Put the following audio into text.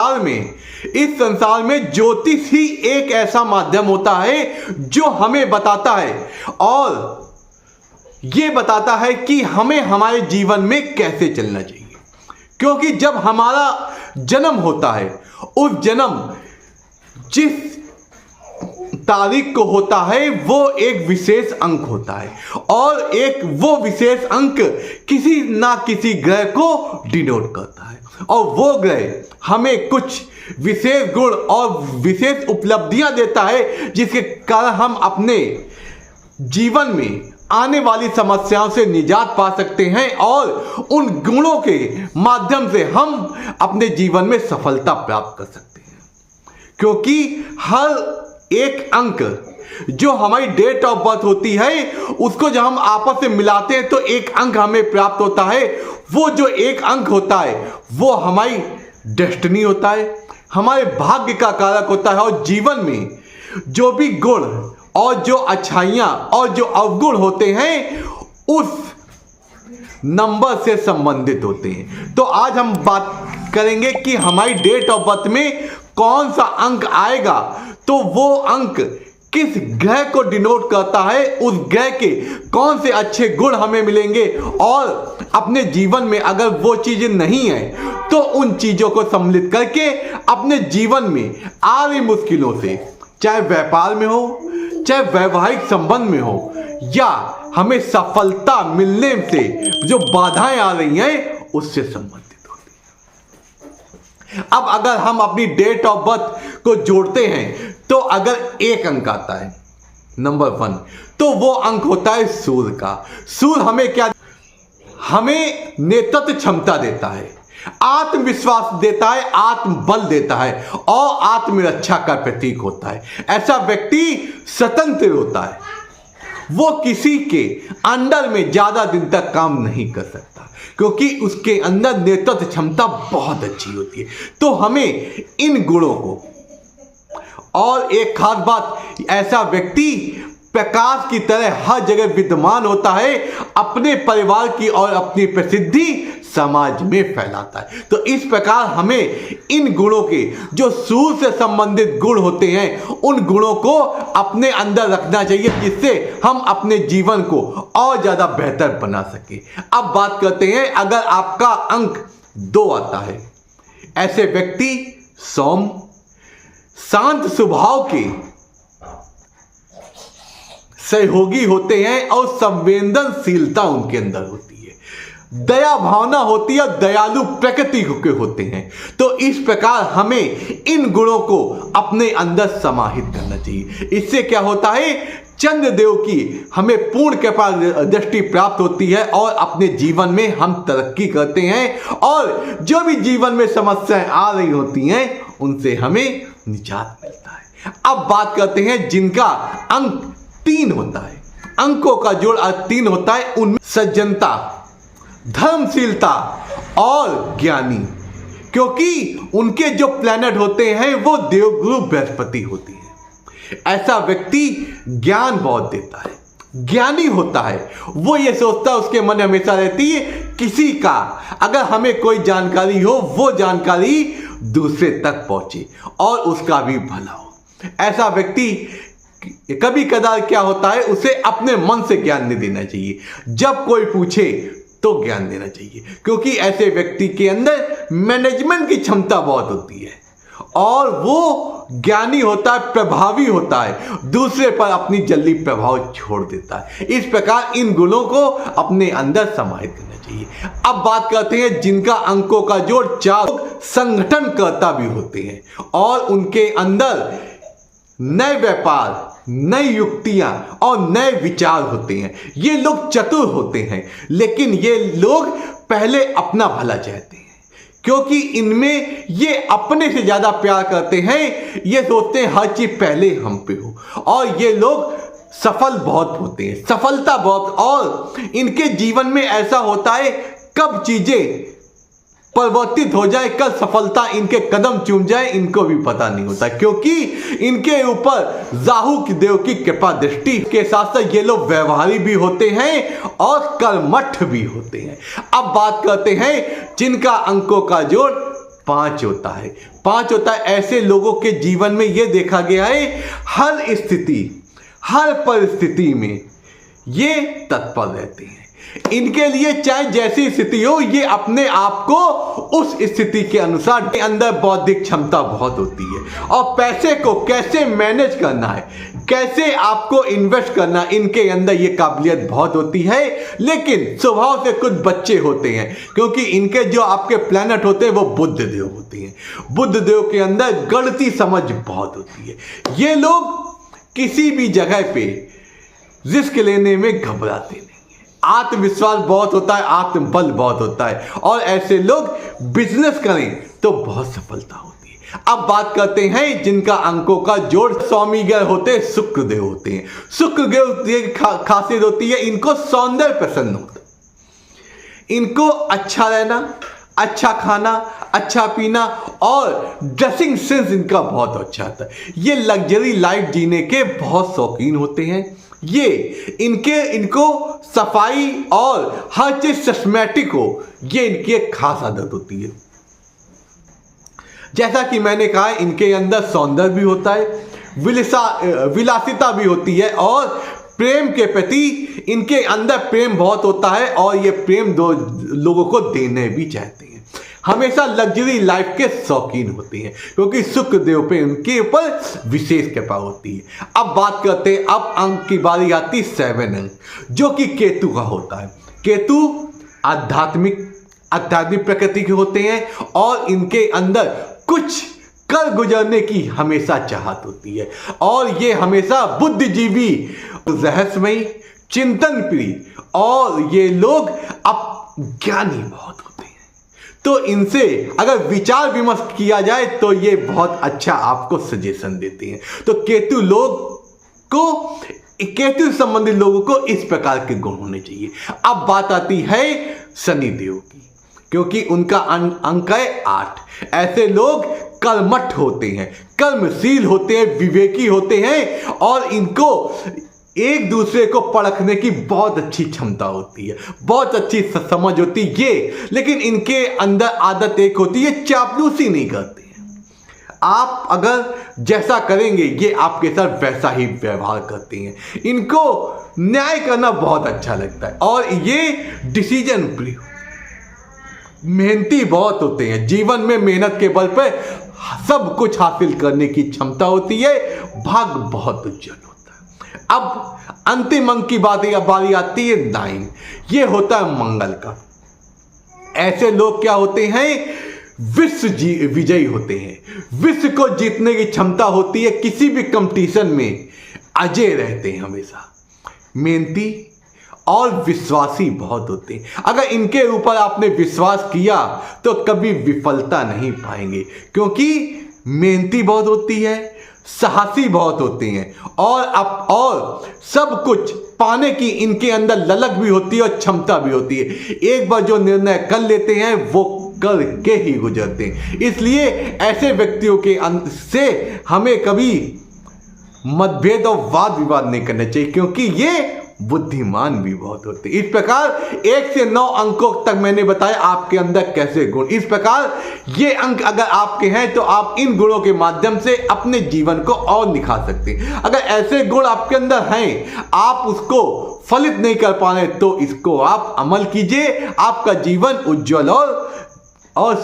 इस संसार में ज्योतिष ही एक ऐसा माध्यम होता है जो हमें बताता है और ये बताता है कि हमें हमारे जीवन में कैसे चलना चाहिए। क्योंकि जब हमारा जन्म होता है, उस जन्म जिस तारीख को होता है वो एक विशेष अंक होता है और एक वो विशेष अंक किसी ना किसी ग्रह को डिनोट करता है और वो ग्रह हमें कुछ विशेष गुण और विशेष उपलब्धियां देता है जिसके कारण हम अपने जीवन में आने वाली समस्याओं से निजात पा सकते हैं और उन गुणों के माध्यम से हम अपने जीवन में सफलता प्राप्त कर सकते हैं। क्योंकि हर एक अंक जो हमारी डेट ऑफ बर्थ होती है उसको जब हम आपस में मिलाते हैं तो एक अंक हमें प्राप्त होता है। वो जो एक अंक होता है वो हमारी डेस्टिनी होता है, हमारे भाग्य का कारक होता है और जीवन में जो भी गुण और जो अच्छाइयाँ और जो अवगुण होते हैं उस नंबर से संबंधित होते हैं। तो आज हम बात करेंगे कि हमारी डेट ऑफ बर्थ में कौन सा अंक आएगा, तो वो अंक किस ग्रह को डिनोट करता है, उस ग्रह के कौन से अच्छे गुण हमें मिलेंगे और अपने जीवन में अगर वो चीजें नहीं है तो उन चीजों को सम्मिलित करके अपने जीवन में आ रही मुश्किलों से, चाहे व्यापार में हो, चाहे वैवाहिक संबंध में हो या हमें सफलता मिलने से जो बाधाएं आ रही हैं उससे संबंधित होती है। अब अगर हम अपनी डेट ऑफ बर्थ को जोड़ते हैं तो अगर एक अंक आता है नंबर 1 तो वो अंक होता है सूर्य का। सूर्य हमें क्या, हमें नेतृत्व क्षमता देता है, आत्मविश्वास देता है, आत्मबल देता है और आत्मरक्षा का प्रतीक होता है। ऐसा व्यक्ति स्वतंत्र होता है, वो किसी के अंडर में ज्यादा दिन तक काम नहीं कर सकता क्योंकि उसके अंदर नेतृत्व क्षमता बहुत अच्छी होती है। तो हमें इन गुणों को, और एक खास बात, ऐसा व्यक्ति प्रकाश की तरह हर जगह विद्यमान होता है, अपने परिवार की और अपनी प्रसिद्धि समाज में फैलाता है। तो इस प्रकार हमें इन गुणों के, जो सूर्य से संबंधित गुण होते हैं, उन गुणों को अपने अंदर रखना चाहिए जिससे हम अपने जीवन को और ज्यादा बेहतर बना सके। अब बात करते हैं, अगर आपका अंक 2 आता है, ऐसे व्यक्ति सौम्य, शांत स्वभाव के सहयोगी होते हैं और संवेदनशीलता उनके अंदर होती है, दया भावना होती है, दयालु प्रकृति के होते हैं। तो इस प्रकार हमें इन गुणों को अपने अंदर समाहित करना चाहिए। इससे क्या होता है, चंद्रदेव की हमें पूर्ण कृपा दृष्टि प्राप्त होती है और अपने जीवन में हम तरक्की करते हैं और जो भी जीवन में समस्याएं आ रही होती हैं उनसे हमें निजात मिलता है। अब बात करते हैं जिनका अंक 3 होता है, अंकों का जोड़ 3 होता है, उनमें सज्जनता, धर्मशीलता और ज्ञानी, क्योंकि उनके जो प्लैनेट होते हैं वो देवगुरु बृहस्पति होती है। ऐसा व्यक्ति ज्ञान बहुत देता है, ज्ञानी होता है, वो ये सोचता है, उसके मन में हमेशा रहती है किसी का अगर हमें कोई जानकारी हो वो जानकारी दूसरे तक पहुंचे और उसका भी भला हो। ऐसा व्यक्ति कभी कदार क्या होता है, उसे अपने मन से ज्ञान नहीं देना चाहिए, जब कोई पूछे तो ज्ञान देना चाहिए, क्योंकि ऐसे व्यक्ति के अंदर मैनेजमेंट की क्षमता बहुत होती है और वो ज्ञानी होता है, प्रभावी होता है, दूसरे पर अपनी जल्दी प्रभाव छोड़ देता है। इस प्रकार इन गुणों को अपने अंदर समाहित करना चाहिए। अब बात करते हैं जिनका अंकों का जोड़ 4, संगठनकर्ता भी होते हैं और उनके अंदर नए व्यापार, नई युक्तियां और नए विचार होते हैं। ये लोग चतुर होते हैं, लेकिन ये लोग पहले अपना भला चाहते हैं क्योंकि इनमें ये अपने से ज्यादा प्यार करते हैं। ये सोचते हैं हर चीज पहले हम पे हो और ये लोग सफल बहुत होते हैं, सफलता बहुत, और इनके जीवन में ऐसा होता है कब चीजें परिवर्तित हो जाए, कल सफलता इनके कदम चूम जाए, इनको भी पता नहीं होता क्योंकि इनके ऊपर राहु की देव की कृपा दृष्टि के साथ साथ ये लोग व्यवहारी भी होते हैं और कर्मठ भी होते हैं। अब बात करते हैं जिनका अंकों का जोड़ 5 होता है। 5 होता है ऐसे लोगों के जीवन में यह देखा गया है हर स्थिति हर परिस्थिति में ये तत्पर रहते हैं। इनके लिए चाहे जैसी स्थिति हो ये अपने आप को उस स्थिति के अनुसार अंदर बौद्धिक क्षमता बहुत होती है और पैसे को कैसे मैनेज करना है, कैसे आपको इन्वेस्ट करना, इनके अंदर ये काबिलियत बहुत होती है। लेकिन स्वभाव से कुछ बच्चे होते हैं क्योंकि इनके जो आपके प्लैनेट होते हैं वो बुध देव होते हैं। बुध देव के अंदर गणितीय समझ बहुत होती है। ये लोग किसी भी जगह पे रिस्क लेने में घबराते नहीं है, आत्मविश्वास बहुत होता है, आत्मबल बहुत होता है और ऐसे लोग बिजनेस करें तो बहुत सफलता होती है। अब बात करते हैं जिनका अंकों का जोड़ स्वामी ग्रह होते हैं, शुक्रदेव होते हैं। शुक्रदेव की खासियत होती है इनको सौंदर्य पसंद होता है, इनको अच्छा रहना, अच्छा खाना, अच्छा पीना और ड्रेसिंग सेंस इनका बहुत अच्छा आता है। ये लग्जरी लाइफ जीने के बहुत शौकीन होते हैं। ये इनको सफाई और हर चीज सिस्टमैटिक हो, ये इनकी एक खास आदत होती है। जैसा कि मैंने कहा इनके अंदर सौंदर्य भी होता है, विलासिता भी होती है और प्रेम के प्रति इनके अंदर प्रेम बहुत होता है और ये प्रेम दो लोगों को देने भी चाहते हैं। हमेशा लग्जरी लाइफ के शौकीन होते हैं क्योंकि शुक्रदेव पे उनके ऊपर विशेष कृपा होती है। अब बात करते हैं, अब अंक की बारी आती 7 अंक जो कि केतु का होता है। केतु आध्यात्मिक प्रकृति के होते हैं और इनके अंदर कुछ कर गुजरने की हमेशा चाहत होती है और ये हमेशा बुद्धिजीवी, रहस्यमयी, चिंतन प्रिय और ये लोग अब ज्ञानी बहुत होते हैं। तो इनसे अगर विचार विमर्श किया जाए तो ये बहुत अच्छा आपको सजेशन देते हैं। तो केतु संबंधित लोगों को इस प्रकार के गुण होने चाहिए। अब बात आती है शनिदेव की क्योंकि उनका अंक है 8। ऐसे लोग कर्मठ होते हैं, कर्मशील होते हैं, विवेकी होते हैं और इनको एक दूसरे को परखने की बहुत अच्छी क्षमता होती है, बहुत अच्छी समझ होती है ये। लेकिन इनके अंदर आदत एक होती है, चापलूसी नहीं करते हैं। आप अगर जैसा करेंगे ये आपके साथ वैसा ही व्यवहार करते हैं। इनको न्याय करना बहुत अच्छा लगता है और ये डिसीजन प्रिय, मेहनती बहुत होते हैं। जीवन में मेहनत के बल पर सब कुछ हासिल करने की क्षमता होती है, भाग्य बहुत उज्जवल होता है। अब अंतिम अंक की बारी आती है 9। ये होता है मंगल का। ऐसे लोग क्या होते हैं, विश्व विजयी होते हैं, विश्व को जीतने की क्षमता होती है, किसी भी कंपटीशन में अजय रहते हैं, हमेशा मेहनती और विश्वासी बहुत होते हैं। अगर इनके ऊपर आपने विश्वास किया तो कभी विफलता नहीं पाएंगे क्योंकि मेहनती बहुत होती है, साहसी बहुत होते हैं और सब कुछ पाने की इनके अंदर ललक भी होती है और क्षमता भी होती है। एक बार जो निर्णय कर लेते हैं वो करके ही गुजरते हैं। इसलिए ऐसे व्यक्तियों के से हमें कभी मतभेद और वाद विवाद नहीं करना चाहिए क्योंकि ये बुद्धिमान भी बहुत होते हैं। इस प्रकार 1 से 9 अंकों तक मैंने बताया आपके अंदर कैसे गुण। इस प्रकार ये अंक अगर आपके हैं तो आप इन गुणों के माध्यम से अपने जीवन को और निखार सकते हैं। अगर ऐसे गुण आपके अंदर हैं, आप उसको फलित नहीं कर पा रहे तो इसको आप अमल कीजिए। आपका जीवन उज्जवल और